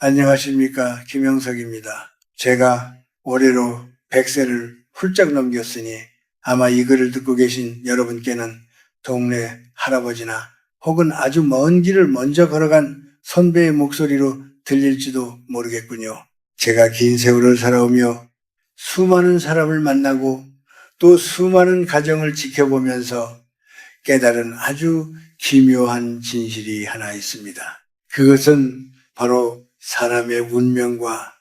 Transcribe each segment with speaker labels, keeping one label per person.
Speaker 1: 안녕하십니까. 김영석입니다. 제가 올해로 100세를 훌쩍 넘겼으니 아마 이 글을 듣고 계신 여러분께는 동네 할아버지나 혹은 아주 먼 길을 먼저 걸어간 선배의 목소리로 들릴지도 모르겠군요. 제가 긴 세월을 살아오며 수많은 사람을 만나고 또 수많은 가정을 지켜보면서 깨달은 아주 기묘한 진실이 하나 있습니다. 그것은 바로 사람의 운명과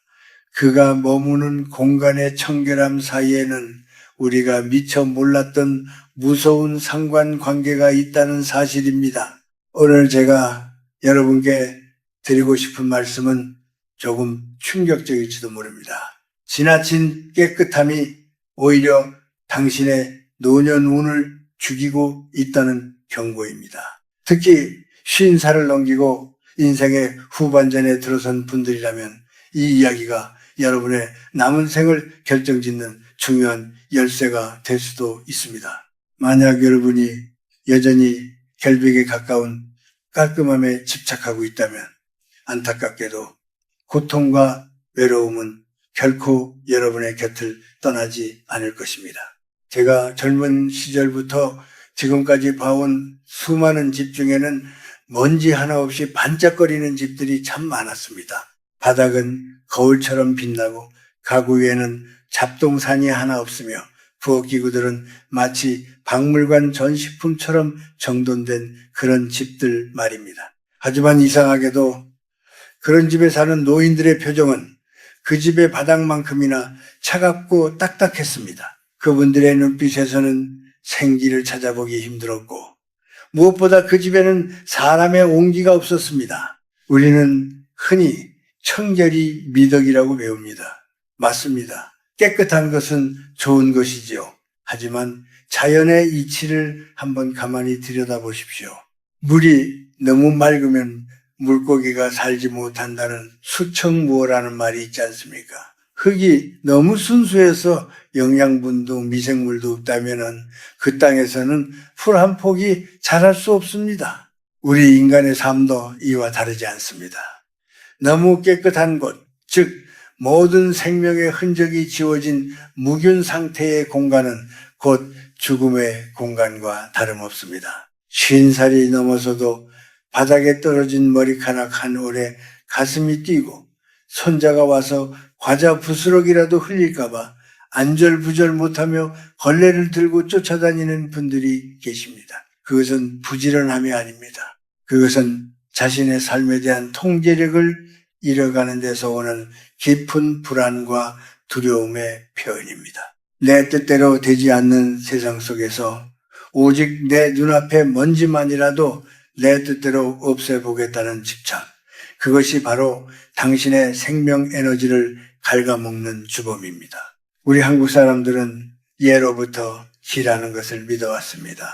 Speaker 1: 그가 머무는 공간의 청결함 사이에는 우리가 미처 몰랐던 무서운 상관관계가 있다는 사실입니다. 오늘 제가 여러분께 드리고 싶은 말씀은 조금 충격적일지도 모릅니다. 지나친 깨끗함이 오히려 당신의 노년운을 죽이고 있다는 경고입니다. 특히 50살을 넘기고 인생의 후반전에 들어선 분들이라면 이 이야기가 여러분의 남은 생을 결정짓는 중요한 열쇠가 될 수도 있습니다. 만약 여러분이 여전히 결백에 가까운 깔끔함에 집착하고 있다면 안타깝게도 고통과 외로움은 결코 여러분의 곁을 떠나지 않을 것입니다. 제가 젊은 시절부터 지금까지 봐온 수많은 집 중에는 먼지 하나 없이 반짝거리는 집들이 참 많았습니다. 바닥은 거울처럼 빛나고 가구 위에는 잡동사니 하나 없으며 부엌기구들은 마치 박물관 전시품처럼 정돈된 그런 집들 말입니다. 하지만 이상하게도 그런 집에 사는 노인들의 표정은 그 집의 바닥만큼이나 차갑고 딱딱했습니다. 그분들의 눈빛에서는 생기를 찾아보기 힘들었고 무엇보다 그 집에는 사람의 온기가 없었습니다. 우리는 흔히 청결이 미덕이라고 배웁니다. 맞습니다. 깨끗한 것은 좋은 것이지요. 하지만 자연의 이치를 한번 가만히 들여다보십시오. 물이 너무 맑으면 물고기가 살지 못한다는 수청무어라는 말이 있지 않습니까? 흙이 너무 순수해서 영양분도 미생물도 없다면 그 땅에서는 풀 한 폭이 자랄 수 없습니다. 우리 인간의 삶도 이와 다르지 않습니다. 너무 깨끗한 곳, 즉 모든 생명의 흔적이 지워진 무균 상태의 공간은 곧 죽음의 공간과 다름없습니다. 50살이 넘어서도 바닥에 떨어진 머리카락 한 올에 가슴이 뛰고 손자가 와서 과자 부스럭이라도 흘릴까봐 안절부절 못하며 걸레를 들고 쫓아다니는 분들이 계십니다. 그것은 부지런함이 아닙니다. 그것은 자신의 삶에 대한 통제력을 잃어가는 데서 오는 깊은 불안과 두려움의 표현입니다. 내 뜻대로 되지 않는 세상 속에서 오직 내 눈앞에 먼지만이라도 내 뜻대로 없애보겠다는 집착. 그것이 바로 당신의 생명 에너지를 갉아먹는 주범입니다. 우리 한국 사람들은 예로부터 기라는 것을 믿어왔습니다.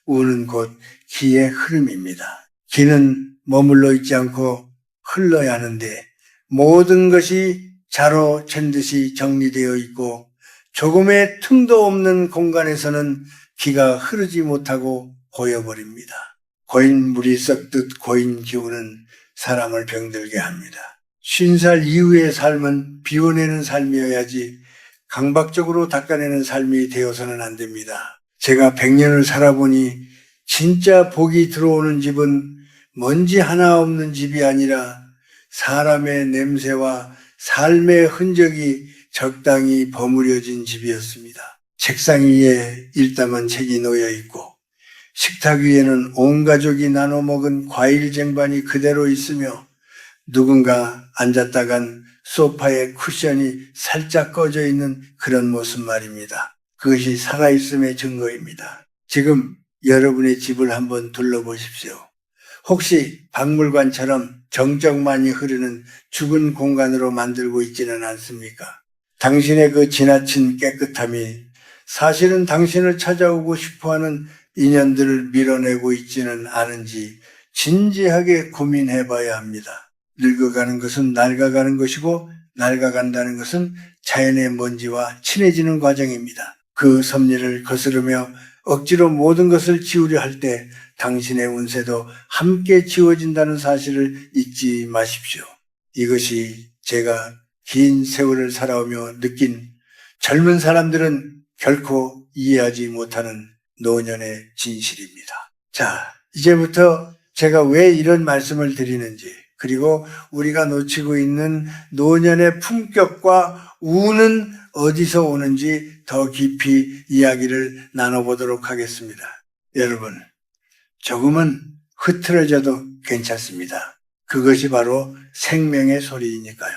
Speaker 1: 우는 곧 기의 흐름입니다. 기는 머물러 있지 않고 흘러야 하는데 모든 것이 자로 잰 듯이 정리되어 있고 조금의 틈도 없는 공간에서는 기가 흐르지 못하고 고여버립니다. 고인 물이 썩듯 고인 기운은 사람을 병들게 합니다. 50살 이후의 삶은 비워내는 삶이어야지 강박적으로 닦아내는 삶이 되어서는 안 됩니다. 제가 100년을 살아보니 진짜 복이 들어오는 집은 먼지 하나 없는 집이 아니라 사람의 냄새와 삶의 흔적이 적당히 버무려진 집이었습니다. 책상 위에 일담한 책이 놓여 있고 식탁 위에는 온 가족이 나눠 먹은 과일 쟁반이 그대로 있으며 누군가 앉았다간 소파에 쿠션이 살짝 꺼져 있는 그런 모습 말입니다. 그것이 살아있음의 증거입니다. 지금 여러분의 집을 한번 둘러보십시오. 혹시 박물관처럼 정적만이 흐르는 죽은 공간으로 만들고 있지는 않습니까? 당신의 그 지나친 깨끗함이 사실은 당신을 찾아오고 싶어하는 인연들을 밀어내고 있지는 않은지 진지하게 고민해 봐야 합니다. 늙어가는 것은 낡아가는 것이고 낡아간다는 것은 자연의 먼지와 친해지는 과정입니다. 그 섭리를 거스르며 억지로 모든 것을 지우려 할 때 당신의 운세도 함께 지워진다는 사실을 잊지 마십시오. 이것이 제가 긴 세월을 살아오며 느낀 젊은 사람들은 결코 이해하지 못하는 노년의 진실입니다. 자, 이제부터 제가 왜 이런 말씀을 드리는지, 그리고 우리가 놓치고 있는 노년의 품격과 우는 어디서 오는지 더 깊이 이야기를 나눠보도록 하겠습니다. 여러분, 조금은 흐트러져도 괜찮습니다. 그것이 바로 생명의 소리이니까요.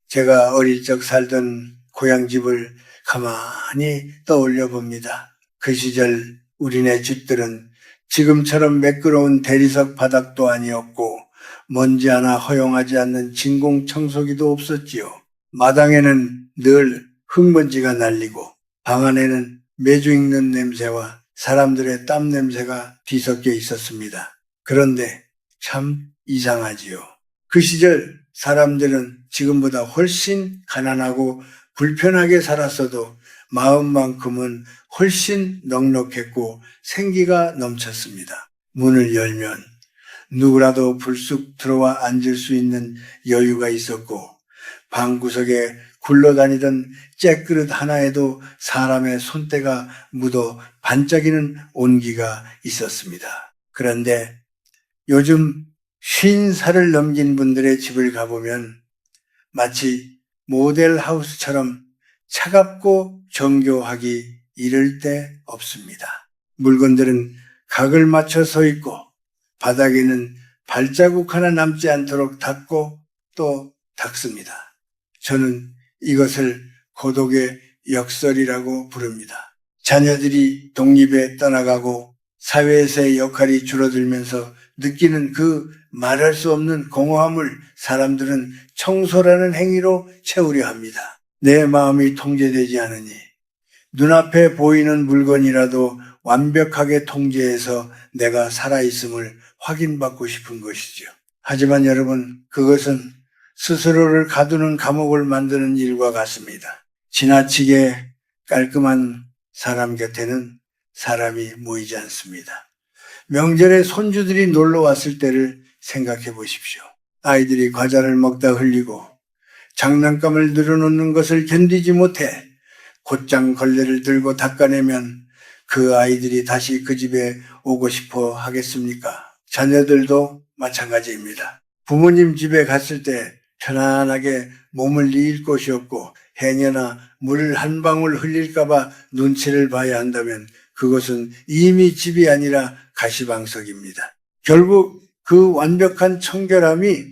Speaker 1: 제가 어릴 적 살던 고향집을 가만히 떠올려 봅니다. 그 시절 우리네 집들은 지금처럼 매끄러운 대리석 바닥도 아니었고 먼지 하나 허용하지 않는 진공 청소기도 없었지요. 마당에는 늘 흙먼지가 날리고 방 안에는 매주 익는 냄새와 사람들의 땀 냄새가 뒤섞여 있었습니다. 그런데 참 이상하지요. 그 시절 사람들은 지금보다 훨씬 가난하고 불편하게 살았어도 마음만큼은 훨씬 넉넉했고 생기가 넘쳤습니다. 문을 열면 누구라도 불쑥 들어와 앉을 수 있는 여유가 있었고 방구석에 굴러다니던 째그릇 하나에도 사람의 손때가 묻어 반짝이는 온기가 있었습니다. 그런데 요즘 50살을 넘긴 분들의 집을 가보면 마치 모델하우스처럼 차갑고 정교하기 이를 데 없습니다. 물건들은 각을 맞춰 서 있고 바닥에는 발자국 하나 남지 않도록 닦고 또 닦습니다. 저는 이것을 고독의 역설이라고 부릅니다. 자녀들이 독립에 떠나가고 사회에서의 역할이 줄어들면서 느끼는 그 말할 수 없는 공허함을 사람들은 청소라는 행위로 채우려 합니다. 내 마음이 통제되지 않으니 눈앞에 보이는 물건이라도 완벽하게 통제해서 내가 살아있음을 확인받고 싶은 것이죠. 하지만 여러분, 그것은 스스로를 가두는 감옥을 만드는 일과 같습니다. 지나치게 깔끔한 사람 곁에는 사람이 모이지 않습니다. 명절에 손주들이 놀러 왔을 때를 생각해 보십시오. 아이들이 과자를 먹다 흘리고 장난감을 늘어놓는 것을 견디지 못해 곧장 걸레를 들고 닦아내면 그 아이들이 다시 그 집에 오고 싶어 하겠습니까? 자녀들도 마찬가지입니다. 부모님 집에 갔을 때 편안하게 몸을 이을 곳이 없고 해녀나 물 한 방울 흘릴까봐 눈치를 봐야 한다면 그것은 이미 집이 아니라 가시방석입니다. 결국 그 완벽한 청결함이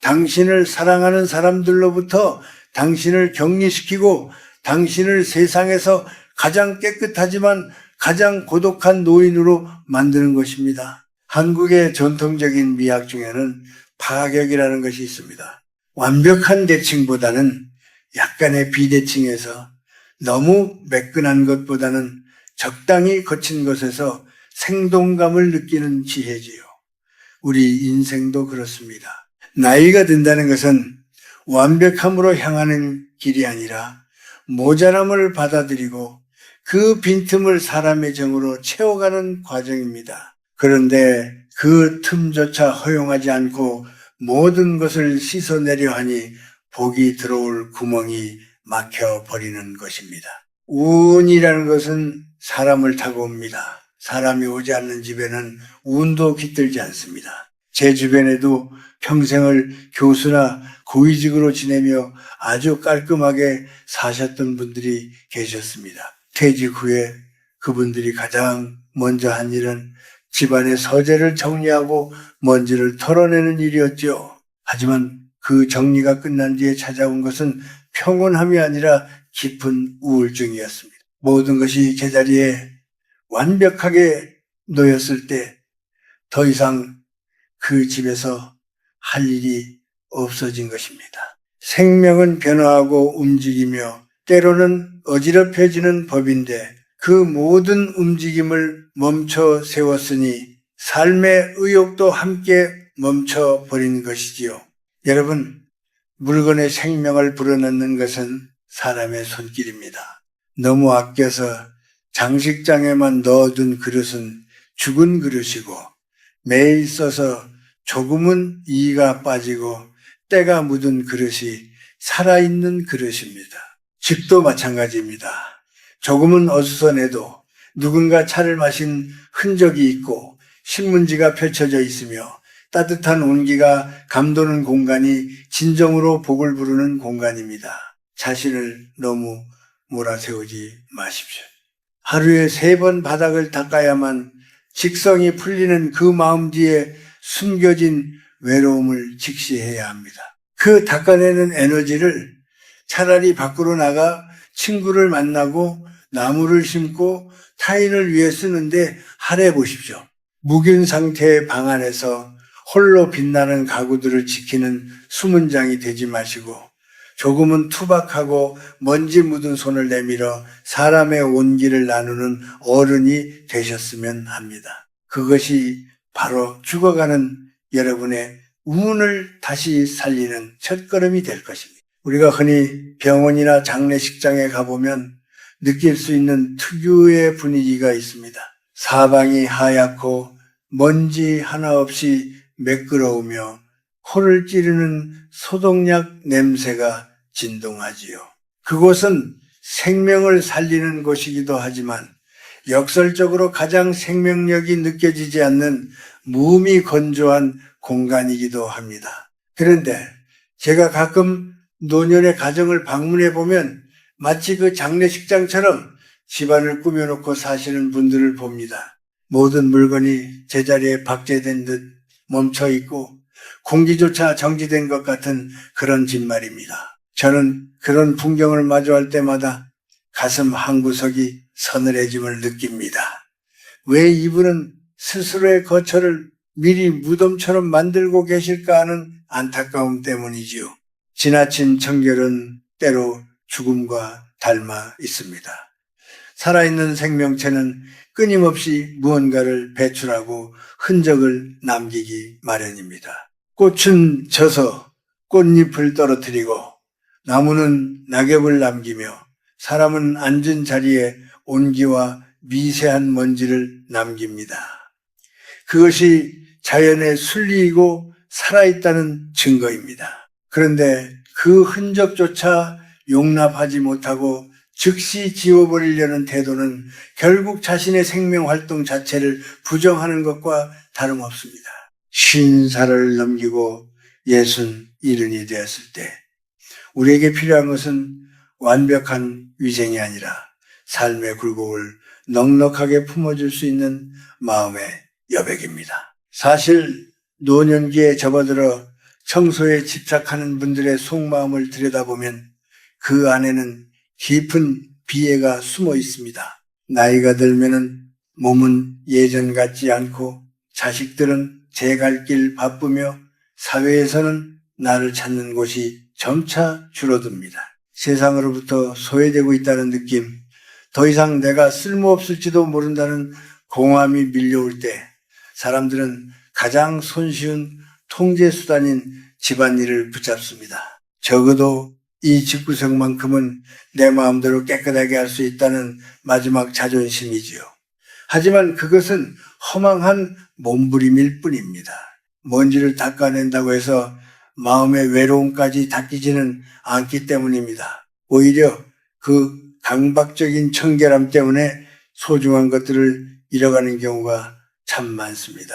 Speaker 1: 당신을 사랑하는 사람들로부터 당신을 격리시키고 당신을 세상에서 가장 깨끗하지만 가장 고독한 노인으로 만드는 것입니다. 한국의 전통적인 미학 중에는 파격이라는 것이 있습니다. 완벽한 대칭보다는 약간의 비대칭에서 너무 매끈한 것보다는 적당히 거친 것에서 생동감을 느끼는 지혜지요. 우리 인생도 그렇습니다. 나이가 든다는 것은 완벽함으로 향하는 길이 아니라 모자람을 받아들이고 그 빈틈을 사람의 정으로 채워가는 과정입니다. 그런데 그 틈조차 허용하지 않고 모든 것을 씻어내려 하니 복이 들어올 구멍이 막혀버리는 것입니다. 운이라는 것은 사람을 타고 옵니다. 사람이 오지 않는 집에는 운도 깃들지 않습니다. 제 주변에도 평생을 교수나 고위직으로 지내며 아주 깔끔하게 사셨던 분들이 계셨습니다. 퇴직 후에 그분들이 가장 먼저 한 일은 집안의 서재를 정리하고 먼지를 털어내는 일이었죠. 하지만 그 정리가 끝난 뒤에 찾아온 것은 평온함이 아니라 깊은 우울증이었습니다. 모든 것이 제자리에 완벽하게 놓였을 때 더 이상 그 집에서 할 일이 없어진 것입니다. 생명은 변화하고 움직이며 때로는 어지럽혀지는 법인데 그 모든 움직임을 멈춰 세웠으니 삶의 의욕도 함께 멈춰버린 것이지요. 여러분, 물건의 생명을 불어넣는 것은 사람의 손길입니다. 너무 아껴서 장식장에만 넣어둔 그릇은 죽은 그릇이고 매일 써서 조금은 이가 빠지고 때가 묻은 그릇이 살아있는 그릇입니다. 집도 마찬가지입니다. 조금은 어수선해도 누군가 차를 마신 흔적이 있고 신문지가 펼쳐져 있으며 따뜻한 온기가 감도는 공간이 진정으로 복을 부르는 공간입니다. 자신을 너무 몰아세우지 마십시오. 하루에 3번 바닥을 닦아야만 직성이 풀리는 그 마음 뒤에 숨겨진 외로움을 직시해야 합니다. 그 닦아내는 에너지를 차라리 밖으로 나가 친구를 만나고 나무를 심고 타인을 위해 쓰는데 할애해 보십시오. 묵인 상태의 방 안에서 홀로 빛나는 가구들을 지키는 수문장이 되지 마시고 조금은 투박하고 먼지 묻은 손을 내밀어 사람의 온기를 나누는 어른이 되셨으면 합니다. 그것이 바로 죽어가는 여러분의 운을 다시 살리는 첫걸음이 될 것입니다. 우리가 흔히 병원이나 장례식장에 가보면 느낄 수 있는 특유의 분위기가 있습니다. 사방이 하얗고 먼지 하나 없이 매끄러우며 코를 찌르는 소독약 냄새가 진동하지요. 그곳은 생명을 살리는 곳이기도 하지만 역설적으로 가장 생명력이 느껴지지 않는 무음이 건조한 공간이기도 합니다. 그런데 제가 가끔 노년의 가정을 방문해 보면 마치 그 장례식장처럼 집안을 꾸며놓고 사시는 분들을 봅니다. 모든 물건이 제자리에 박제된 듯 멈춰 있고 공기조차 정지된 것 같은 그런 집 말입니다. 저는 그런 풍경을 마주할 때마다 가슴 한구석이 서늘해짐을 느낍니다. 왜 이분은 스스로의 거처를 미리 무덤처럼 만들고 계실까 하는 안타까움 때문이지요. 지나친 청결은 때로 죽음과 닮아 있습니다. 살아있는 생명체는 끊임없이 무언가를 배출하고 흔적을 남기기 마련입니다. 꽃은 져서 꽃잎을 떨어뜨리고 나무는 낙엽을 남기며 사람은 앉은 자리에 온기와 미세한 먼지를 남깁니다. 그것이 자연의 순리이고 살아있다는 증거입니다. 그런데 그 흔적조차 용납하지 못하고 즉시 지워버리려는 태도는 결국 자신의 생명 활동 자체를 부정하는 것과 다름없습니다. 50살을 넘기고 60이 되었을 때 우리에게 필요한 것은 완벽한 위생이 아니라 삶의 굴곡을 넉넉하게 품어줄 수 있는 마음의 여백입니다. 사실 노년기에 접어들어 청소에 집착하는 분들의 속마음을 들여다보면 그 안에는 깊은 비애가 숨어 있습니다. 나이가 들면은 몸은 예전 같지 않고 자식들은 제 갈 길 바쁘며 사회에서는 나를 찾는 곳이 점차 줄어듭니다. 세상으로부터 소외되고 있다는 느낌, 더 이상 내가 쓸모없을지도 모른다는 공허함이 밀려올 때 사람들은 가장 손쉬운 통제 수단인 집안일을 붙잡습니다. 적어도 이 집구석만큼은 내 마음대로 깨끗하게 할 수 있다는 마지막 자존심이지요. 하지만 그것은 허망한 몸부림일 뿐입니다. 먼지를 닦아낸다고 해서 마음의 외로움까지 닦이지는 않기 때문입니다. 오히려 그 강박적인 청결함 때문에 소중한 것들을 잃어가는 경우가 참 많습니다.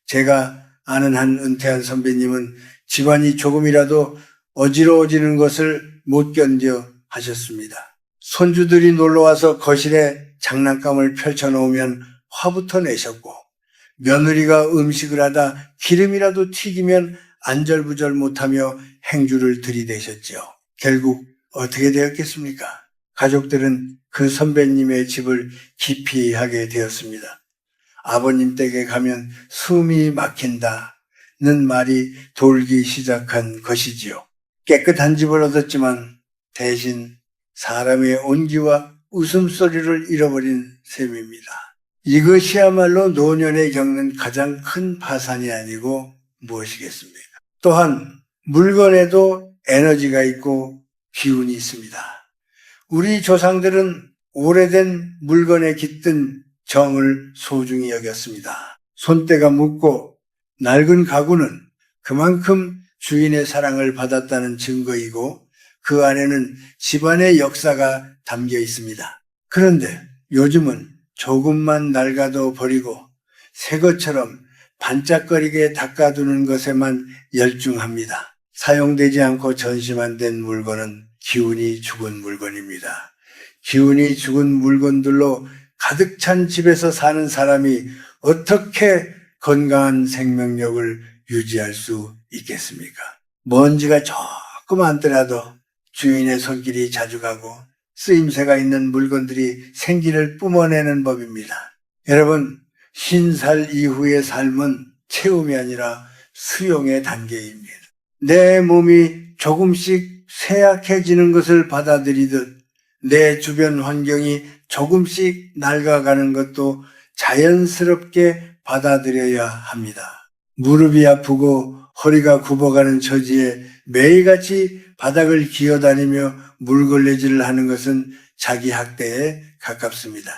Speaker 1: 제가 아는 한 은퇴한 선배님은 집안이 조금이라도 어지러워지는 것을 못 견뎌 하셨습니다. 손주들이 놀러와서 거실에 장난감을 펼쳐놓으면 화부터 내셨고 며느리가 음식을 하다 기름이라도 튀기면 안절부절 못하며 행주를 들이대셨죠. 결국 어떻게 되었겠습니까? 가족들은 그 선배님의 집을 기피하게 되었습니다. 아버님 댁에 가면 숨이 막힌다는 말이 돌기 시작한 것이지요. 깨끗한 집을 얻었지만 대신 사람의 온기와 웃음소리를 잃어버린 셈입니다. 이것이야말로 노년에 겪는 가장 큰 파산이 아니고 무엇이겠습니까? 또한 물건에도 에너지가 있고 기운이 있습니다. 우리 조상들은 오래된 물건에 깃든 정을 소중히 여겼습니다. 손때가 묻고 낡은 가구는 그만큼 주인의 사랑을 받았다는 증거이고 그 안에는 집안의 역사가 담겨 있습니다. 그런데 요즘은 조금만 낡아도 버리고 새 것처럼 반짝거리게 닦아두는 것에만 열중합니다. 사용되지 않고 전시만 된 물건은 기운이 죽은 물건입니다. 기운이 죽은 물건들로 가득 찬 집에서 사는 사람이 어떻게 건강한 생명력을 유지할 수 있겠습니까? 먼지가 조금 많더라도 주인의 손길이 자주 가고 쓰임새가 있는 물건들이 생기를 뿜어내는 법입니다. 여러분, 50살 이후의 삶은 체험이 아니라 수용의 단계입니다. 내 몸이 조금씩 쇠약해지는 것을 받아들이듯 내 주변 환경이 조금씩 낡아가는 것도 자연스럽게 받아들여야 합니다. 무릎이 아프고 허리가 굽어가는 처지에 매일같이 바닥을 기어다니며 물걸레질을 하는 것은 자기 학대에 가깝습니다.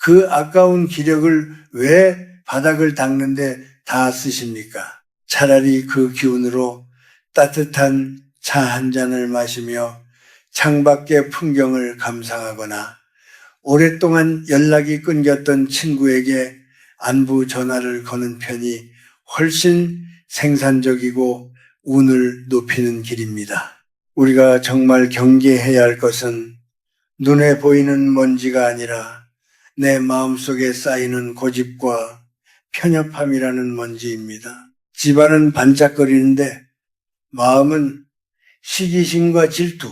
Speaker 1: 그 아까운 기력을 왜 바닥을 닦는데 다 쓰십니까? 차라리 그 기운으로 따뜻한 차 한 잔을 마시며 창밖의 풍경을 감상하거나 오랫동안 연락이 끊겼던 친구에게 안부 전화를 거는 편이 훨씬 생산적이고 운을 높이는 길입니다. 우리가 정말 경계해야 할 것은 눈에 보이는 먼지가 아니라 내 마음속에 쌓이는 고집과 편협함이라는 먼지입니다. 집안은 반짝거리는데 마음은 시기심과 질투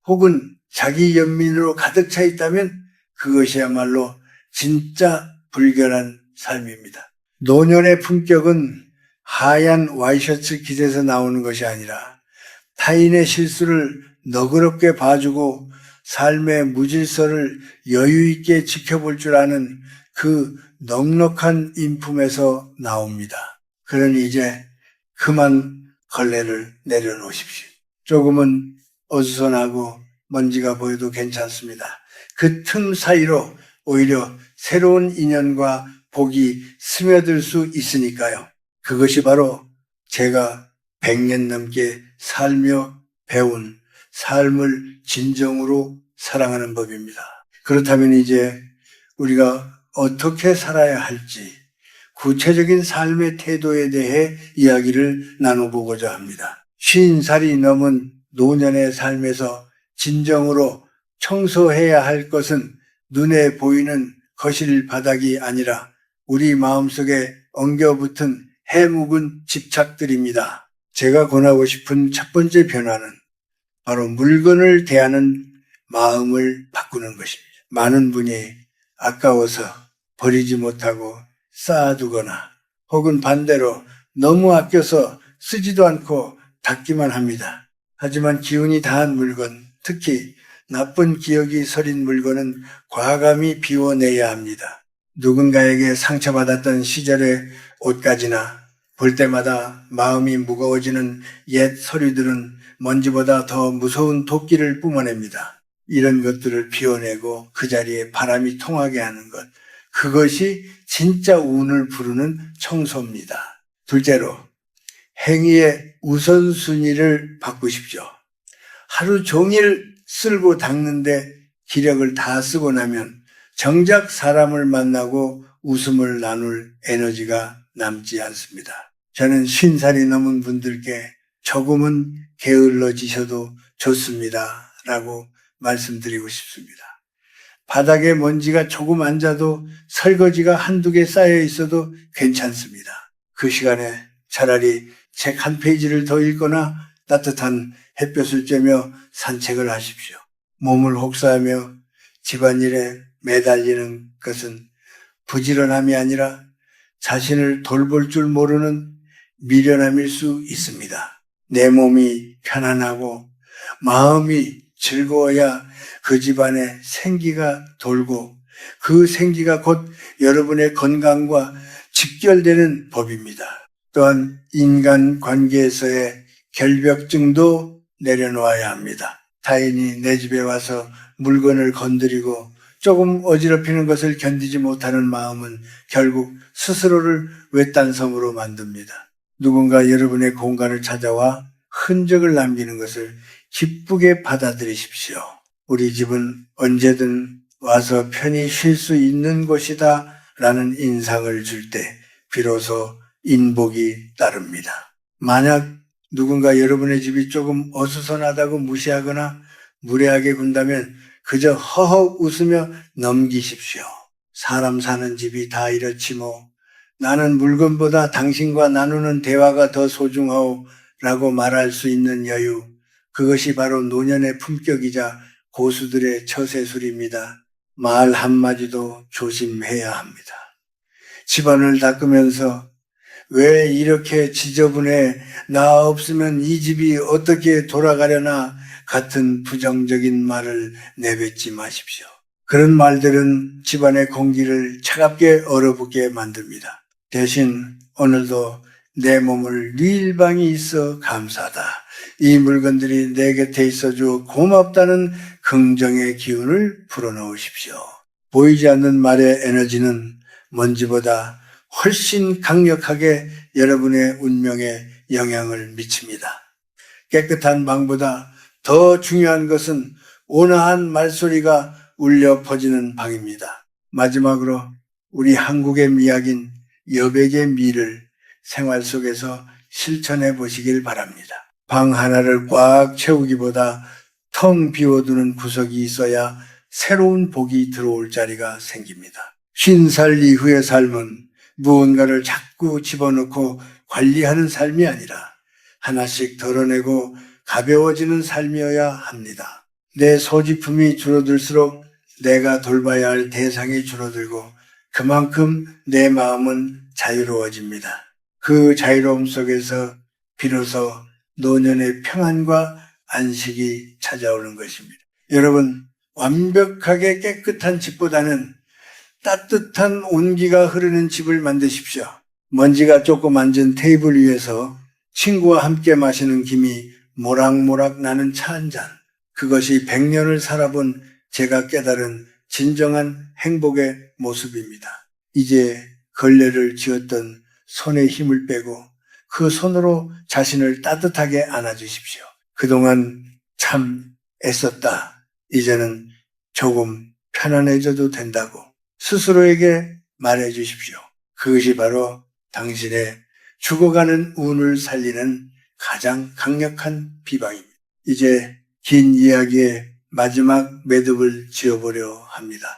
Speaker 1: 혹은 자기 연민으로 가득 차 있다면 그것이야말로 진짜 불결한 삶입니다. 노년의 품격은 하얀 와이셔츠 깃에서 나오는 것이 아니라 타인의 실수를 너그럽게 봐주고 삶의 무질서를 여유 있게 지켜볼 줄 아는 그 넉넉한 인품에서 나옵니다. 그러니 이제 그만 걸레를 내려놓으십시오. 조금은 어수선하고 먼지가 보여도 괜찮습니다. 그 틈 사이로 오히려 새로운 인연과 복이 스며들 수 있으니까요. 그것이 바로 제가 100년 넘게 살며 배운 삶을 진정으로 사랑하는 법입니다. 그렇다면 이제 우리가 어떻게 살아야 할지 구체적인 삶의 태도에 대해 이야기를 나눠보고자 합니다. 50살이 넘은 노년의 삶에서 진정으로 청소해야 할 것은 눈에 보이는 거실 바닥이 아니라 우리 마음속에 엉겨붙은 해묵은 집착들입니다. 제가 권하고 싶은 첫 번째 변화는 바로 물건을 대하는 마음을 바꾸는 것입니다. 많은 분이 아까워서 버리지 못하고 쌓아두거나 혹은 반대로 너무 아껴서 쓰지도 않고 닦기만 합니다. 하지만 기운이 다한 물건, 특히 나쁜 기억이 서린 물건은 과감히 비워내야 합니다. 누군가에게 상처받았던 시절의 옷가지나 볼 때마다 마음이 무거워지는 옛 서류들은 먼지보다 더 무서운 도끼를 뿜어냅니다. 이런 것들을 비워내고 그 자리에 바람이 통하게 하는 것, 그것이 진짜 운을 부르는 청소입니다. 둘째로, 행위의 우선순위를 바꾸십시오. 하루 종일 쓸고 닦는데 기력을 다 쓰고 나면 정작 사람을 만나고 웃음을 나눌 에너지가 남지 않습니다. 저는 50살이 넘은 분들께 조금은 게을러지셔도 좋습니다 라고 말씀드리고 싶습니다. 바닥에 먼지가 조금 앉아도 설거지가 한두 개 쌓여 있어도 괜찮습니다. 그 시간에 차라리 책 한 페이지를 더 읽거나 따뜻한 햇볕을 쬐며 산책을 하십시오. 몸을 혹사하며 집안일에 매달리는 것은 부지런함이 아니라 자신을 돌볼 줄 모르는 미련함일 수 있습니다. 내 몸이 편안하고 마음이 즐거워야 그 집안에 생기가 돌고 그 생기가 곧 여러분의 건강과 직결되는 법입니다. 또한 인간 관계에서의 결벽증도 내려놓아야 합니다. 타인이 내 집에 와서 물건을 건드리고 조금 어지럽히는 것을 견디지 못하는 마음은 결국 스스로를 외딴섬으로 만듭니다. 누군가 여러분의 공간을 찾아와 흔적을 남기는 것을 기쁘게 받아들이십시오. 우리 집은 언제든 와서 편히 쉴 수 있는 곳이다 라는 인상을 줄 때 비로소 인복이 따릅니다. 만약 누군가 여러분의 집이 조금 어수선하다고 무시하거나 무례하게 군다면 그저 허허 웃으며 넘기십시오. 사람 사는 집이 다 이렇지 뭐. 나는 물건보다 당신과 나누는 대화가 더 소중하오 라고 말할 수 있는 여유. 그것이 바로 노년의 품격이자 고수들의 처세술입니다. 말 한마디도 조심해야 합니다. 집안을 닦으면서 왜 이렇게 지저분해? 나 없으면 이 집이 어떻게 돌아가려나? 같은 부정적인 말을 내뱉지 마십시오. 그런 말들은 집안의 공기를 차갑게 얼어붙게 만듭니다. 대신 오늘도 내 몸을 네 일방이 있어 감사하다. 이 물건들이 내 곁에 있어줘 고맙다는 긍정의 기운을 불어넣으십시오. 보이지 않는 말의 에너지는 먼지보다 훨씬 강력하게 여러분의 운명에 영향을 미칩니다. 깨끗한 방보다 더 중요한 것은 온화한 말소리가 울려 퍼지는 방입니다. 마지막으로 우리 한국의 미학인 여백의 미를 생활 속에서 실천해 보시길 바랍니다. 방 하나를 꽉 채우기보다 텅 비워두는 구석이 있어야 새로운 복이 들어올 자리가 생깁니다. 50살 이후의 삶은 무언가를 자꾸 집어넣고 관리하는 삶이 아니라 하나씩 덜어내고 가벼워지는 삶이어야 합니다. 내 소지품이 줄어들수록 내가 돌봐야 할 대상이 줄어들고 그만큼 내 마음은 자유로워집니다. 그 자유로움 속에서 비로소 노년의 평안과 안식이 찾아오는 것입니다. 여러분, 완벽하게 깨끗한 집보다는 따뜻한 온기가 흐르는 집을 만드십시오. 먼지가 조금 앉은 테이블 위에서 친구와 함께 마시는 김이 모락모락 나는 차 한 잔. 그것이 100년을 살아본 제가 깨달은 진정한 행복의 모습입니다. 이제 걸레를 쥐었던 손에 힘을 빼고 그 손으로 자신을 따뜻하게 안아주십시오. 그동안 참 애썼다. 이제는 조금 편안해져도 된다고 스스로에게 말해 주십시오. 그것이 바로 당신의 죽어가는 운을 살리는 가장 강력한 비방입니다. 이제 긴 이야기의 마지막 매듭을 지어보려 합니다.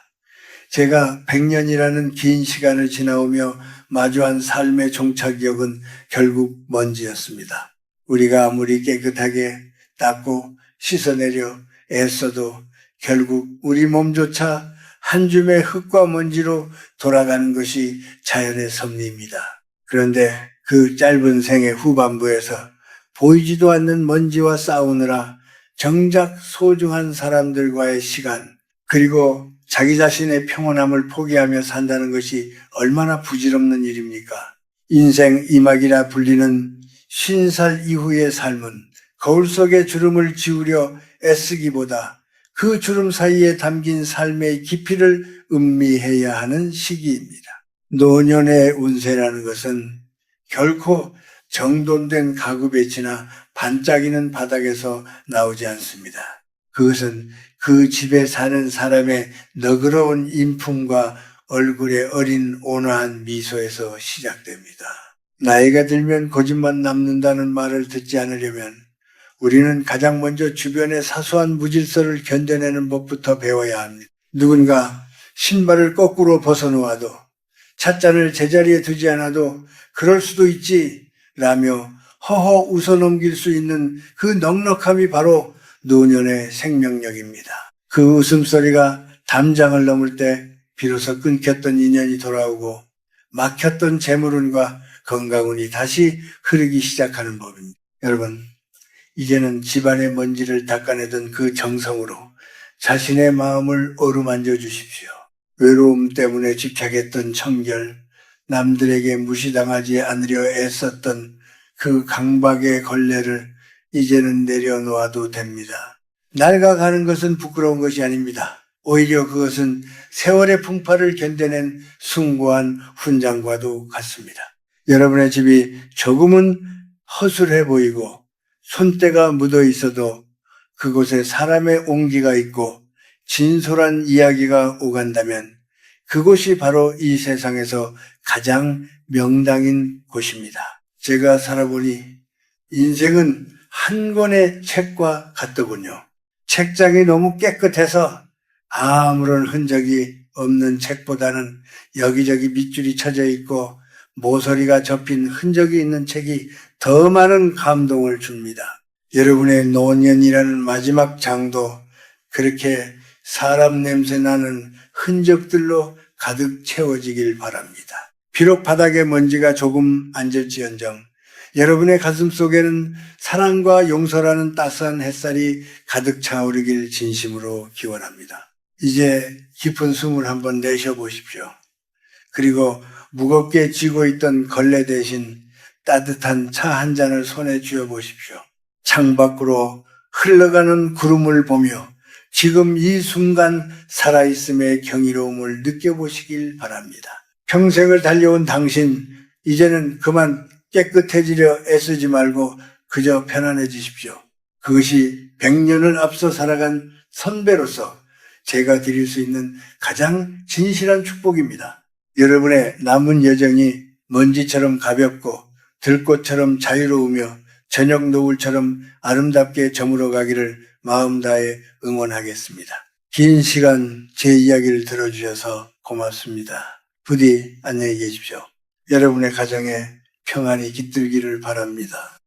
Speaker 1: 제가 100년이라는 긴 시간을 지나오며 마주한 삶의 종착역은 결국 먼지였습니다. 우리가 아무리 깨끗하게 닦고 씻어내려 애써도 결국 우리 몸조차 한 줌의 흙과 먼지로 돌아가는 것이 자연의 섭리입니다. 그런데 그 짧은 생의 후반부에서 보이지도 않는 먼지와 싸우느라 정작 소중한 사람들과의 시간, 그리고 자기 자신의 평온함을 포기하며 산다는 것이 얼마나 부질없는 일입니까? 인생 이막이라 불리는 50살 이후의 삶은 거울 속에 주름을 지우려 애쓰기보다 그 주름 사이에 담긴 삶의 깊이를 음미해야 하는 시기입니다. 노년의 운세라는 것은 결코 정돈된 가구 배치나 반짝이는 바닥에서 나오지 않습니다. 그것은 그 집에 사는 사람의 너그러운 인품과 얼굴의 어린 온화한 미소에서 시작됩니다. 나이가 들면 고집만 남는다는 말을 듣지 않으려면 우리는 가장 먼저 주변의 사소한 무질서를 견뎌내는 법부터 배워야 합니다. 누군가 신발을 거꾸로 벗어놓아도 찻잔을 제자리에 두지 않아도 그럴 수도 있지 라며 허허 웃어넘길 수 있는 그 넉넉함이 바로 노년의 생명력입니다. 그 웃음소리가 담장을 넘을 때 비로소 끊겼던 인연이 돌아오고 막혔던 재물운과 건강운이 다시 흐르기 시작하는 법입니다. 여러분, 이제는 집안의 먼지를 닦아내던 그 정성으로 자신의 마음을 어루만져 주십시오. 외로움 때문에 집착했던 청결, 남들에게 무시당하지 않으려 애썼던 그 강박의 걸레를 이제는 내려놓아도 됩니다. 낡아가는 것은 부끄러운 것이 아닙니다. 오히려 그것은 세월의 풍파를 견뎌낸 숭고한 훈장과도 같습니다. 여러분의 집이 조금은 허술해 보이고 손때가 묻어 있어도 그곳에 사람의 온기가 있고 진솔한 이야기가 오간다면 그곳이 바로 이 세상에서 가장 명당인 곳입니다. 제가 살아보니 인생은 한 권의 책과 같더군요. 책장이 너무 깨끗해서 아무런 흔적이 없는 책보다는 여기저기 밑줄이 쳐져 있고 모서리가 접힌 흔적이 있는 책이 더 많은 감동을 줍니다. 여러분의 노년이라는 마지막 장도 그렇게 사람 냄새 나는 흔적들로 가득 채워지길 바랍니다. 비록 바닥에 먼지가 조금 앉을지언정 여러분의 가슴 속에는 사랑과 용서라는 따스한 햇살이 가득 차오르길 진심으로 기원합니다. 이제 깊은 숨을 한번 내쉬어보십시오. 그리고 무겁게 쥐고 있던 걸레 대신 따뜻한 차 한 잔을 손에 쥐어보십시오. 창밖으로 흘러가는 구름을 보며 지금 이 순간 살아있음의 경이로움을 느껴보시길 바랍니다. 평생을 달려온 당신, 이제는 그만 깨끗해지려 애쓰지 말고 그저 편안해지십시오. 그것이 100년을 앞서 살아간 선배로서 제가 드릴 수 있는 가장 진실한 축복입니다. 여러분의 남은 여정이 먼지처럼 가볍고 들꽃처럼 자유로우며 저녁 노을처럼 아름답게 저물어 가기를 마음 다해 응원하겠습니다. 긴 시간 제 이야기를 들어주셔서 고맙습니다. 부디 안녕히 계십시오. 여러분의 가정에 평안이 깃들기를 바랍니다.